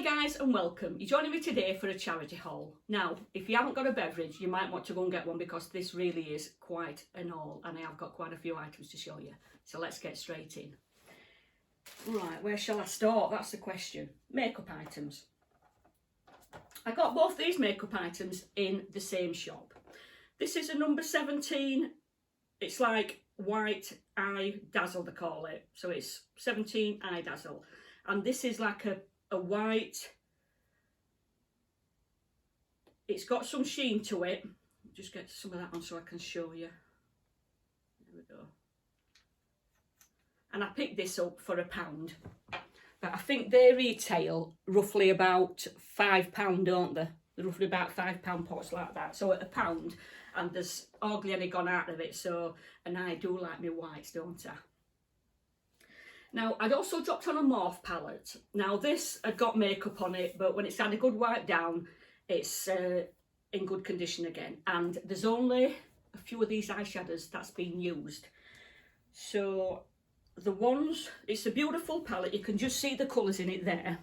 guys and welcome. You're joining me today for a charity haul. Now, if you haven't got a beverage, you might want to go and get one because this really is quite an haul and I have got quite a few items to show you. So let's get straight in. Right, where shall I start? That's the question. Makeup items. I got both these makeup items in the same shop. This is a number 17. It's like white eye dazzle they call it. So it's 17 eye dazzle. And this is like a white, it's got some sheen to it. Just get some of that on so I can show you. There we go. And I picked this up for £1, but I think they retail roughly about £5, don't they? They're roughly about £5 pots like that. So at £1, and there's hardly any gone out of it. So, and I do like my whites, don't I? Now, I'd also dropped on a morph palette. Now, this had got makeup on it, but when it's had a good wipe down, it's in good condition again. And there's only a few of these eyeshadows that's been used. So, the ones, it's a beautiful palette. You can just see the colours in it there.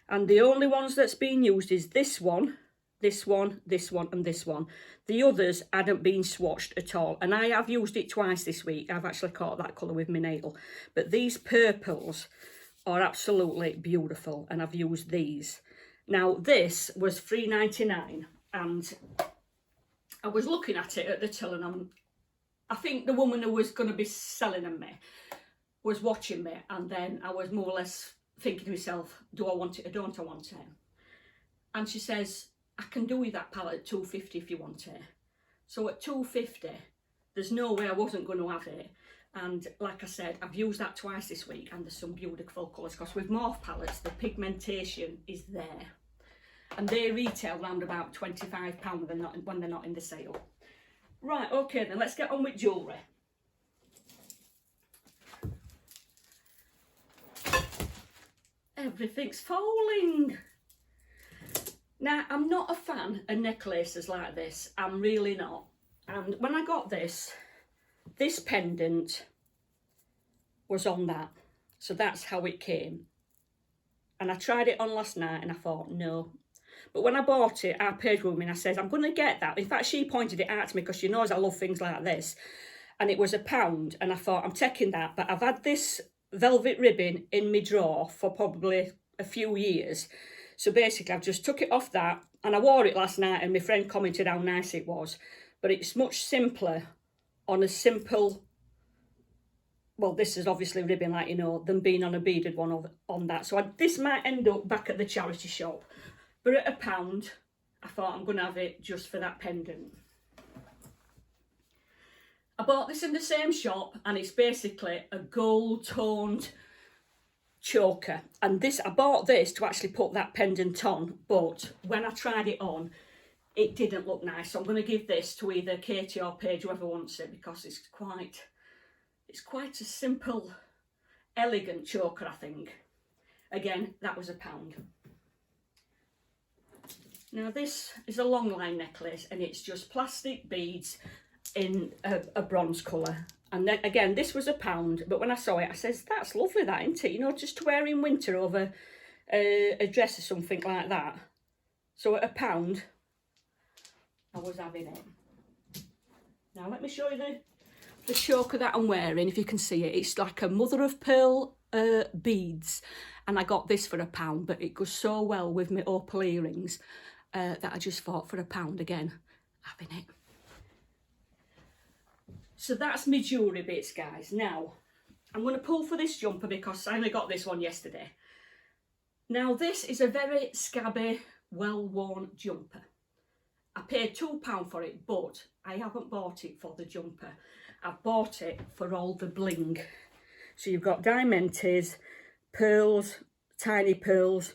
And the only ones that's been used is this one, this one, this one and this one. The others hadn't been swatched at all, and I have used it twice this week. I've actually caught that colour with my nail, but these purples are absolutely beautiful and I've used these. Now this was £3.99 and I was looking at it at the till, and I think the woman who was going to be selling them me was watching me, and then I was more or less thinking to myself, do I want it or don't I want it? And she says, I can do with that palette at £2.50 if you want it. So at £2.50, there's no way I wasn't going to have it. And like I said, I've used that twice this week, and there's some beautiful colours, because with morph palettes, the pigmentation is there. And they retail around about £25 when they're not in the sale. Right, okay then, let's get on with jewellery. Everything's falling. Now, I'm not a fan of necklaces like this. I'm really not. And when I got this pendant was on that. So that's how it came. And I tried it on last night and I thought, no. But when I bought it, our page woman, I said, I'm going to get that. In fact, she pointed it out to me because she knows I love things like this. And it was £1. And I thought, I'm taking that. But I've had this velvet ribbon in my drawer for probably a few years. So basically, I've just took it off that, and I wore it last night, and my friend commented how nice it was. But it's much simpler on a simple, well, this is obviously ribbon, like you know, than being on a beaded one on that. So this might end up back at the charity shop. But at £1, I thought I'm going to have it just for that pendant. I bought this in the same shop, and it's basically a gold-toned choker, and this, I bought this to actually put that pendant on, but when I tried it on, it didn't look nice. So I'm going to give this to either Katie or Paige, whoever wants it, because it's quite a simple, elegant choker, I think. Again, that was £1. Now this is a long line necklace, and it's just plastic beads in a bronze colour. And then again, this was £1, but when I saw it, I says, that's lovely, that, isn't it? You know, just to wear in winter over a dress or something like that. So at £1, I was having it. Now let me show you the choker that I'm wearing, if you can see it. It's like a mother of pearl beads, and I got this for £1, but it goes so well with my opal earrings that I just thought for £1 again, having it. So that's my jewellery bits, guys. Now, I'm going to pull for this jumper because I only got this one yesterday. Now, this is a very scabby, well-worn jumper. I paid £2 for it, but I haven't bought it for the jumper. I've bought it for all the bling. So you've got diamantes, pearls, tiny pearls.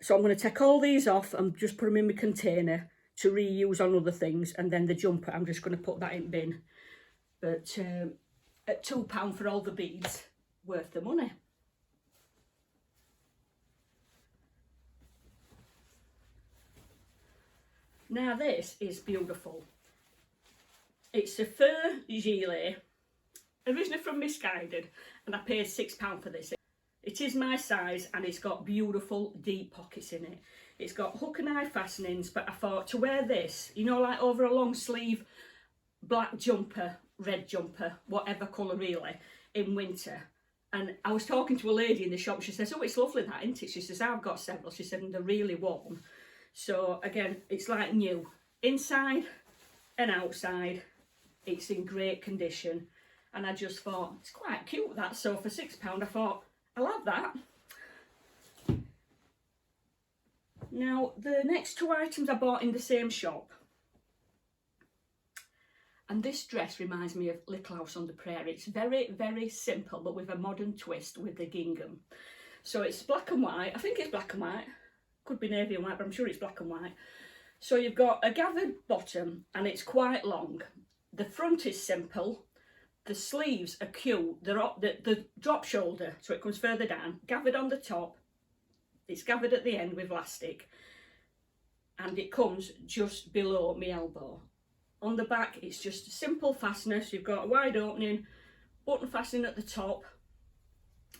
So I'm going to take all these off and just put them in my container to reuse on other things. And then the jumper, I'm just going to put that in bin. But at £2 for all the beads, worth the money. Now this is beautiful. It's a fur gilet, originally from Misguided, and I paid £6 for this. It It is my size and it's got beautiful deep pockets in it. It's got hook and eye fastenings, but I thought to wear this, you know, like over a long sleeve black jumper, red jumper, whatever colour really, in winter. And I was talking to a lady in the shop, she says, oh, it's lovely that, isn't it? She says, I've got several. She said, and they're really warm. So again, it's like new. Inside and outside, it's in great condition. And I just thought, it's quite cute that. So for £6, I thought, I'll have that. Now, the next two items I bought in the same shop. And this dress reminds me of Little House on the Prairie. It's very, very simple, but with a modern twist with the gingham. So it's black and white. I think it's black and white. Could be navy and white, but I'm sure it's black and white. So you've got a gathered bottom, and it's quite long. The front is simple. The sleeves are cute. They're up the drop shoulder, so it comes further down. Gathered on the top. It's gathered at the end with elastic. And it comes just below my elbow. On the back, it's just a simple fastener. So you've got a wide opening, button fastening at the top.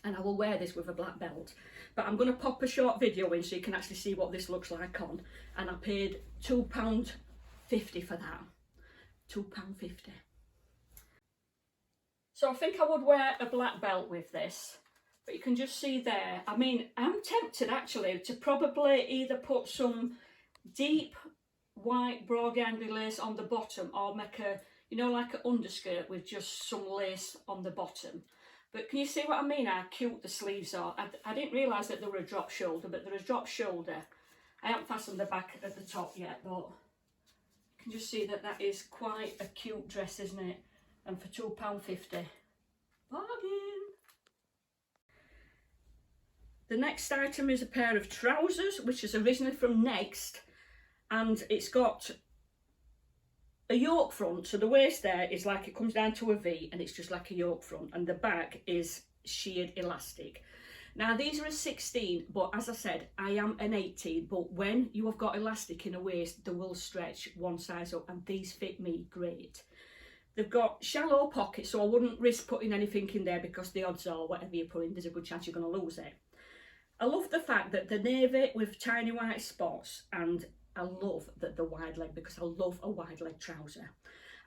And I will wear this with a black belt. But I'm going to pop a short video in so you can actually see what this looks like on. And I paid £2.50 for that. £2.50. So I think I would wear a black belt with this. But you can just see there. I mean, I'm tempted actually to probably either put some deep white broad gangly lace on the bottom, or make a, you know, like an underskirt with just some lace on the bottom. But can you see what I mean, how cute the sleeves are? I didn't realise that they were a drop shoulder, but they're a drop shoulder. I haven't fastened the back at the top yet, but you can just see that that is quite a cute dress, isn't it? And for £2.50, bargain. The next item is a pair of trousers, which is originally from Next. And it's got a yoke front, so the waist there is like, it comes down to a V, and it's just like a yoke front, and the back is sheared elastic. Now these are a 16, but as I said, I am an 18, but when you have got elastic in a waist, they will stretch one size up, and these fit me great. They've got shallow pockets, so I wouldn't risk putting anything in there, because the odds are whatever you put in, there's a good chance you're going to lose it. I love the fact that the navy with tiny white spots, and I love that the wide leg, because I love a wide leg trouser.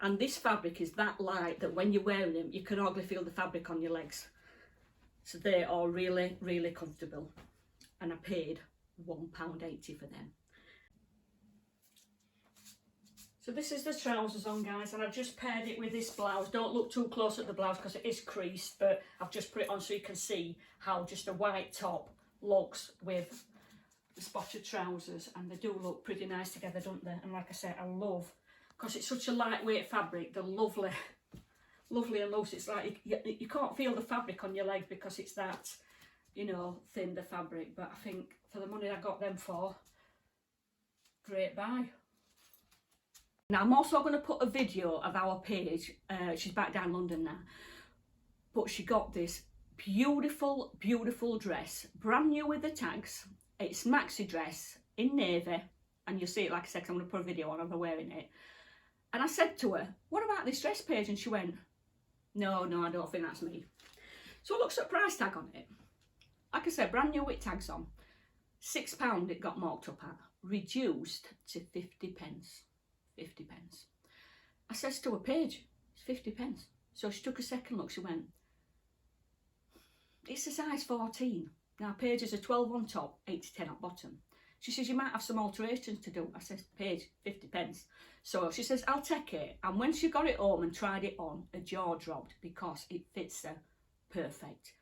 And this fabric is that light that when you're wearing them, you can hardly feel the fabric on your legs. So they are really, really comfortable. And I paid £1.80 for them. So this is the trousers on, guys, and I've just paired it with this blouse. Don't look too close at the blouse because it is creased, but I've just put it on so you can see how just a white top looks with the spotted trousers, and they do look pretty nice together, don't they? And like I said, I love, because it's such a lightweight fabric, they're lovely, lovely and loose. It's like you can't feel the fabric on your legs because it's that, you know, thin, the fabric. But I think for the money I got them for, great buy. Now I'm also going to put a video of our page. She's back down London now, but she got this beautiful, beautiful dress, brand new with the tags. It's maxi dress in navy, and you'll see it, like I said, 'cause I'm going to put a video on of her wearing it. And I said to her, what about this dress, Paige? And she went, no, I don't think that's me. So I looked at the price tag on it. Like I said, brand new with tags on. £6 it got marked up at, reduced to 50 pence. 50 pence. I says to her, Paige, it's 50 pence. So she took a second look, she went, it's a size 14. Now, Paige is a 12 on top, 8 to 10 at bottom. She says, you might have some alterations to do. I says, Paige, 50 pence. So she says, I'll take it. And when she got it home and tried it on, her jaw dropped because it fits her perfect.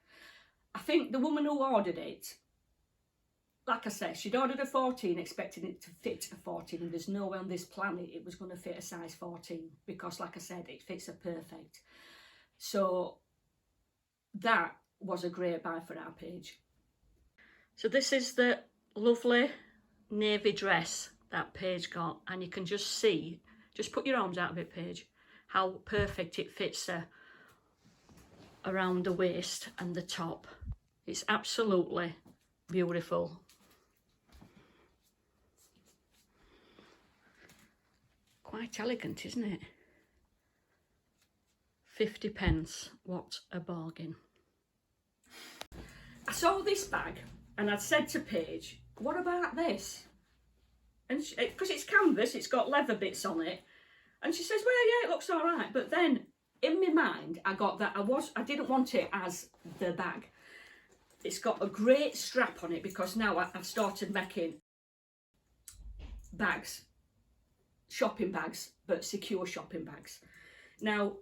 I think the woman who ordered it, like I said, she'd ordered a 14 expecting it to fit a 14, and there's no way on this planet it was going to fit a size 14 because, like I said, it fits her perfect. So that was a great buy for our Paige. So this is the lovely navy dress that Paige got, and you can just see, just put your arms out of it, Paige, how perfect it fits her around the waist and the top. It's absolutely beautiful. Quite elegant, isn't it? 50 pence, what a bargain. I saw this bag and I'd said to Paige, what about this? And because it's canvas, it's got leather bits on it. And she says, well, yeah, it looks all right. But then in my mind, I got that I didn't want it as the bag. It's got a great strap on it because now I've started making bags, shopping bags, but secure shopping bags. Now,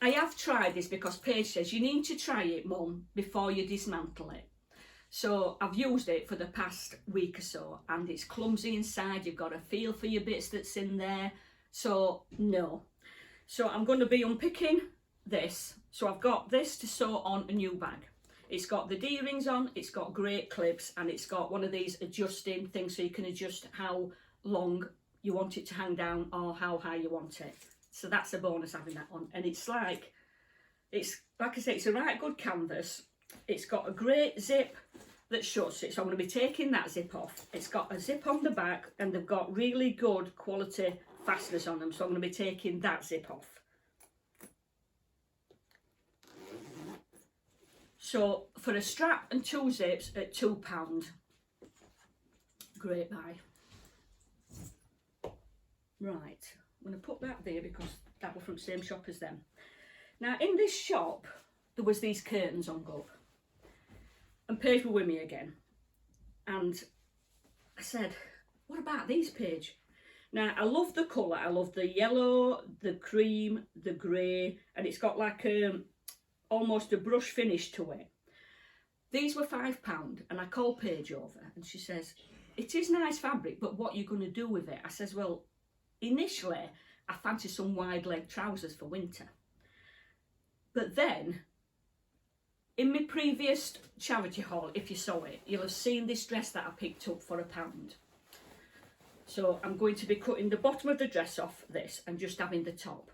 I have tried this because Paige says you need to try it, Mum, before you dismantle it. So I've used it for the past week or so, and it's clumsy inside. You've got to feel for your bits that's in there. So no. So I'm going to be unpicking this. So I've got this to sew on a new bag. It's got the D-rings on, it's got great clips, and it's got one of these adjusting things so you can adjust how long you want it to hang down or how high you want it. So that's a bonus having that on. And it's like I say, it's a right good canvas. It's got a great zip that shuts it, so I'm going to be taking that zip off. It's got a zip on the back and they've got really good quality fasteners on them, so I'm going to be taking that zip off. So for a strap and 2 zips at £2, great buy. Right, I'm going to put that there because that was from the same shop as them. Now in this shop there was these curtains on up, and Paige were with me again, and I said, what about these, Paige? Now I love the colour, I love the yellow, the cream, the grey, and it's got like almost a brush finish to it. These were £5, and I called Paige over and she says, it is nice fabric, but what are you going to do with it? I says, well, initially I fancy some wide leg trousers for winter, but then in my previous charity haul, if you saw it, you'll have seen this dress that I picked up for £1. So I'm going to be cutting the bottom of the dress off this and just having the top.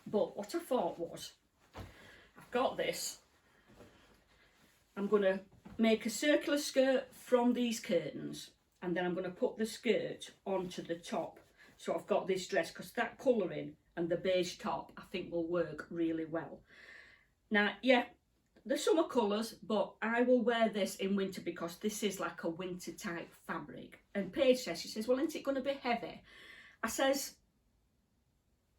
But what I thought was, I've got this, I'm going to make a circular skirt from these curtains, and then I'm going to put the skirt onto the top. So I've got this dress, because that colouring and the beige top I think will work really well. Now, yeah, the summer colours, but I will wear this in winter because this is like a winter type fabric. And Paige says, she says, well, isn't it going to be heavy? I says,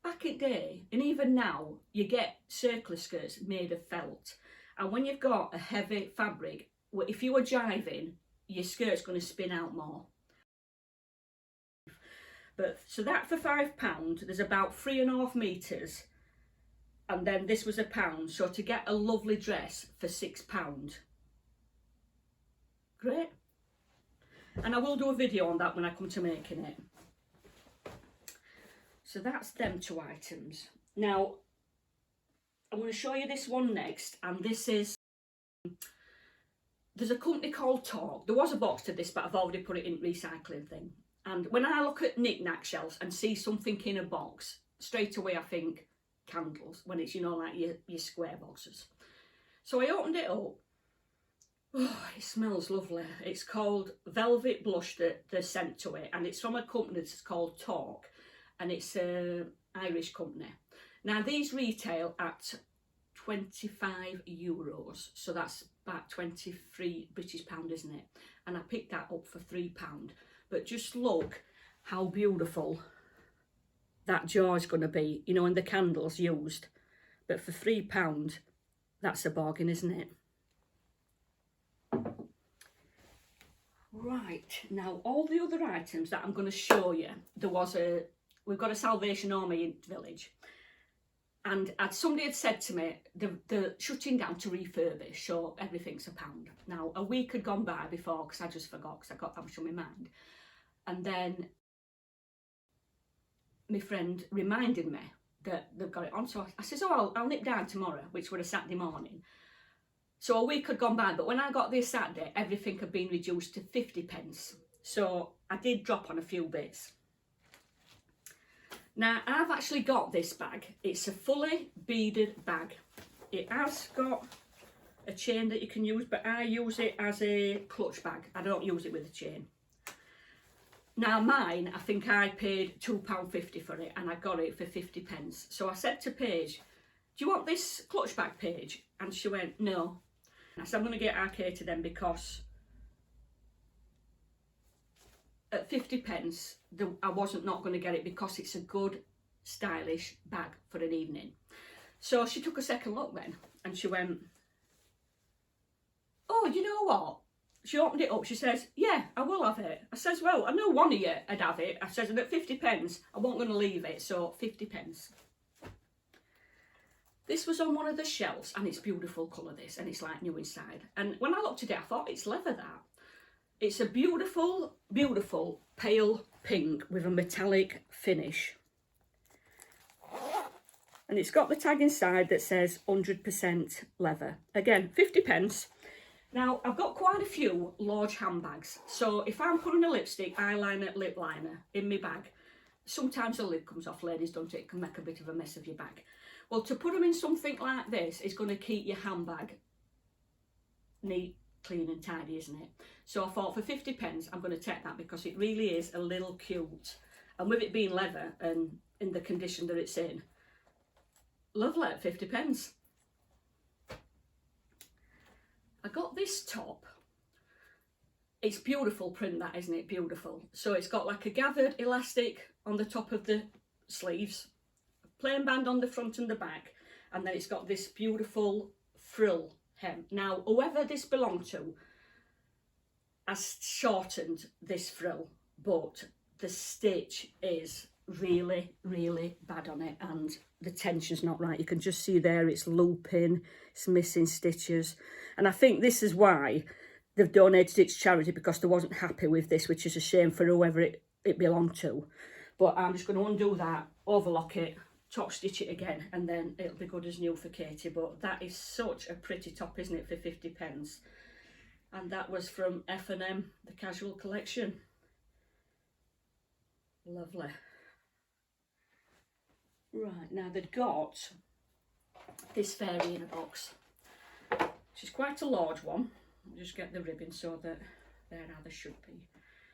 back in the day, and even now, you get circular skirts made of felt. And when you've got a heavy fabric, if you are jiving, your skirt's going to spin out more. But so that for £5, there's about 3.5 metres. And then this was £1, so to get a lovely dress for £6. Great. And I will do a video on that when I come to making it. So that's them 2 items. Now, I'm going to show you this one next, and this is, there's a company called Talk. There was a box to this, but I've already put it in recycling thing. And when I look at knick-knack shelves and see something in a box, straight away I think candles, when it's, you know, like your square boxes. So I opened it up. Oh, it smells lovely. It's called Velvet Blush, the scent to it, and it's from a company that's called Talk, and it's an Irish company. Now these retail at €25, so that's about 23 British pound, isn't it? And I picked that up for £3. But just look how beautiful that jar is going to be, you know, and the candles used. But for £3, that's a bargain, isn't it? Right, now all the other items that I'm going to show you, we've got a Salvation Army in the village. And somebody had said to me, they're shutting down to refurbish, so everything's £1. Now, a week had gone by before, because I just forgot, because I got that much on my mind. And then my friend reminded me that they've got it on. So I says, oh, I'll nip down tomorrow, which was a Saturday morning. So a week had gone by, but when I got there Saturday, everything had been reduced to 50p. So I did drop on a few bits. Now, I've actually got this bag. It's a fully beaded bag. It has got a chain that you can use, but I use it as a clutch bag. I don't use it with a chain. Now mine, I think I paid £2.50 for it, and I got it for 50p. So I said to Paige, do you want this clutch bag, Paige? And she went, no. I said I'm going to get Arcata then because at 50p, I wasn't not going to get it because it's a good, stylish bag for an evening. So she took a second look then and she went, oh, you know what? She opened it up, she says, yeah, I will have it. I says, well, I know one of you would have it. I says, and at 50p, I wasn't going to leave it, so 50p. This was on one of the shelves, and it's beautiful colour, this, and it's like new inside. And when I looked at it, I thought, it's leather, that. It's a beautiful, beautiful pale pink with a metallic finish. And it's got the tag inside that says 100% leather. Again, 50p. Now, I've got quite a few large handbags. So if I'm putting a lipstick, eyeliner, lip liner in my bag, sometimes the lid comes off, ladies, don't it? It can make a bit of a mess of your bag. Well, to put them in something like this is going to keep your handbag neat, clean and tidy, isn't it? So I thought for 50p, I'm going to take that because it really is a little cute. And with it being leather and in the condition that it's in, lovely at 50p. I got this top. It's beautiful print, that, isn't it? Beautiful. So it's got like a gathered elastic on the top of the sleeves, plain band on the front and the back, and then it's got this beautiful frill hem. Now, whoever this belonged to has shortened this frill, but the stitch is really, really bad on it, and the tension's not right. You can just see there it's looping, it's missing stitches, and I think this is why they've donated it to charity, because they wasn't happy with this, which is a shame for whoever it belonged to. But I'm just going to undo that, overlock it, top stitch it again, and then it'll be good as new for Katie. But that is such a pretty top, isn't it, for 50p? And that was from F&M, the casual collection. Lovely. Right, now they've got this fairy in a box. She's quite a large one. I'll just get the ribbon so that they're how they should be.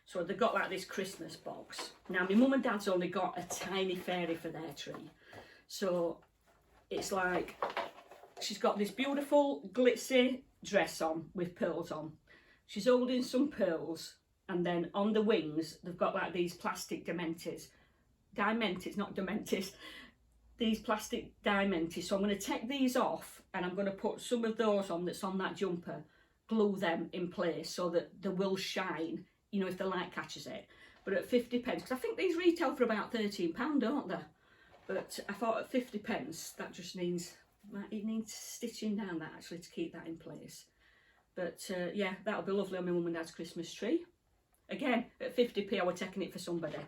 So they've got like this Christmas box. Now my mum and dad's only got a tiny fairy for their tree. So it's like, she's got this beautiful glitzy dress on with pearls on. She's holding some pearls, and then on the wings they've got like these plastic dimenties, not dementis, these plastic dimentis. So I'm going to take these off and I'm going to put some of those on that's on that jumper, glue them in place so that they will shine, you know, if the light catches it. But at 50p, because I think these retail for about £13, don't they? But I thought at 50p, that just needs, it needs stitching down that actually to keep that in place. But yeah, that'll be lovely on my mum and dad's Christmas tree. Again, at 50p, I were taking it for somebody.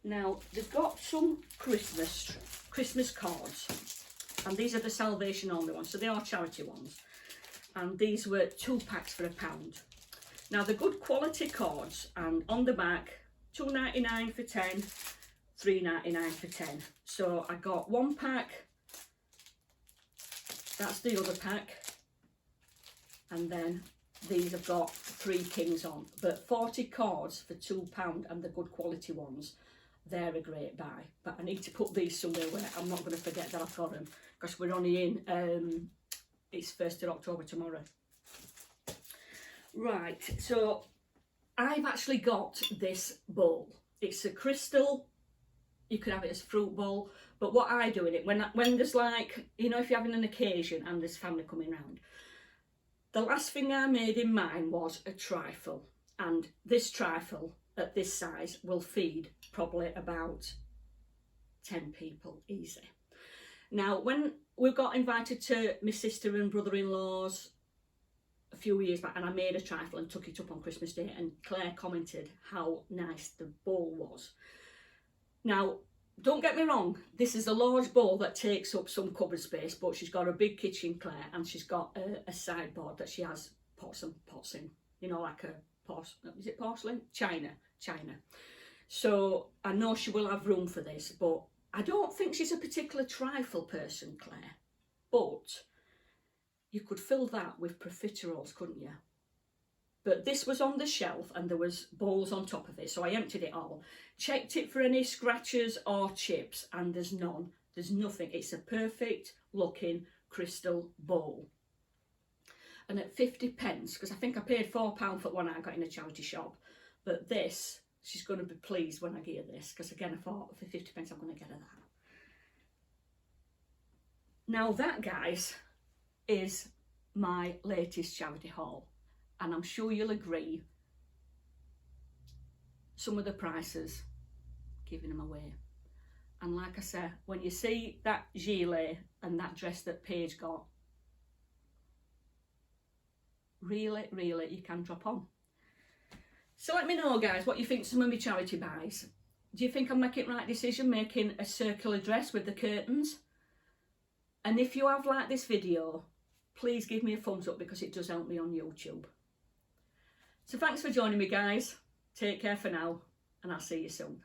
Now, they've got some Christmas cards, and these are the Salvation Army ones, so they are charity ones. And these were 2 packs for £1. Now, they're good quality cards, and on the back, £2.99 for 10, £3.99 for 10. So I got 1 pack, that's the other pack, and then these have got 3 kings on. But 40 cards for £2, and the good quality ones, they're a great buy. But I need to put these somewhere where I'm not going to forget that I've got them, because we're only in, it's 1st of October tomorrow. Right, so I've actually got this bowl. It's a crystal, you could have it as a fruit bowl, but what I do in it, when there's like, you know, if you're having an occasion and there's family coming round, the last thing I made in mine was a trifle, and this trifle at this size will feed probably about 10 people easy. Now, when we got invited to my sister and brother-in-law's a few years back, and I made a trifle and took it up on Christmas Day, and Claire commented how nice the bowl was. Now, don't get me wrong, this is a large bowl that takes up some cupboard space, but she's got a big kitchen, Claire, and she's got a sideboard that she has pots in, you know, like a is it porcelain? China. So I know she will have room for this, but I don't think she's a particular trifle person, Claire. But you could fill that with profiteroles, couldn't you? But this was on the shelf and there was bowls on top of it, so I emptied it all. Checked it for any scratches or chips, and there's none. There's nothing. It's a perfect looking crystal bowl. And at 50p, because I think I paid £4 for one I got in a charity shop, but this, she's going to be pleased when I get her this, because again I thought for 50p I'm going to get her that. Now that, guys, is my latest charity haul, and I'm sure you'll agree, some of the prices, giving them away. And like I said, when you see that gilet and that dress that Paige got, really, you can drop on. So let me know, guys, what you think of some of my charity buys. Do you think I'm making the right decision, making a circular dress with the curtains? And if you have liked this video, please give me a thumbs up, because it does help me on YouTube. So thanks for joining me, guys. Take care for now, and I'll see you soon.